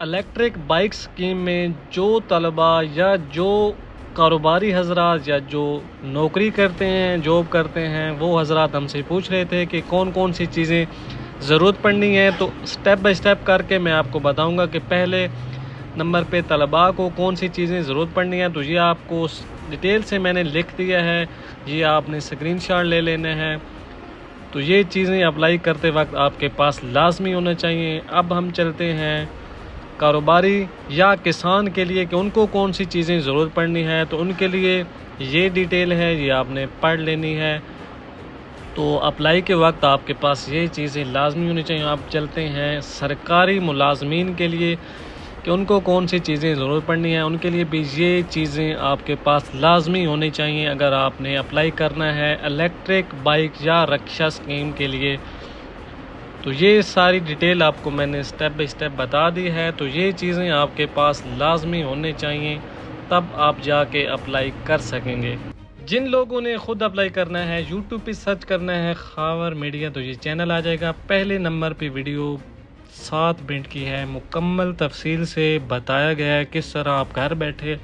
Electric bike scheme में जो तलबा या जो कारोबारी हजरात या जो नौकरी करते हैं, जॉब करते हैं, वो हजरात हमसे पूछ रहे थे कि कौन कौन सी चीज़ें ज़रूरत पड़नी है। तो स्टेप बाय स्टेप करके मैं आपको बताऊंगा कि पहले नंबर पे तलबा को कौन सी चीज़ें ज़रूरत पड़नी है। तो ये आपको डिटेल से मैंने लिख दिया है, ये आपने स्क्रीनशॉट ले लेने हैं। तो ये चीज़ें अप्लाई करते वक्त आपके पास लाजमी होना चाहिए। अब हम चलते हैं कारोबारी या किसान के लिए कि उनको कौन सी चीज़ें ज़रूरत पड़नी है। तो उनके लिए ये डिटेल है, ये आपने पढ़ लेनी है। तो अप्लाई के वक्त आपके पास ये चीज़ें लाजमी होनी चाहिए। आप चलते हैं सरकारी मुलाजमीन के लिए कि उनको कौन सी चीज़ें ज़रूरत पड़नी है। उनके लिए भी ये चीज़ें आपके पास लाजमी होनी चाहिए अगर आपने अप्लाई करना है इलेक्ट्रिक बाइक या रिक्शा स्कीम के लिए। तो ये सारी डिटेल आपको मैंने स्टेप बाय स्टेप बता दी है। तो ये चीज़ें आपके पास लाजमी होने चाहिए, तब आप जाके अप्लाई कर सकेंगे। जिन लोगों ने ख़ुद अप्लाई करना है, यूट्यूब पे सर्च करना है खावर मीडिया, तो ये चैनल आ जाएगा। पहले नंबर पे वीडियो 7 मिनट की है, मुकम्मल तफसील से बताया गया है किस तरह आप घर बैठे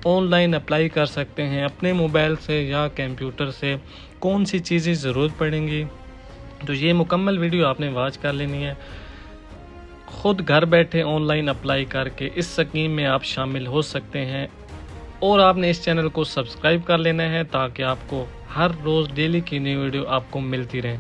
ऑनलाइन अप्लाई कर सकते हैं अपने मोबाइल से या कंप्यूटर से, कौन सी चीज़ें ज़रूरत पड़ेंगी। तो ये मुकम्मल वीडियो आपने वॉच कर लेनी है। ख़ुद घर बैठे ऑनलाइन अप्लाई करके इस स्कीम में आप शामिल हो सकते हैं। और आपने इस चैनल को सब्सक्राइब कर लेना है ताकि आपको हर रोज़ डेली की नई वीडियो आपको मिलती रहे।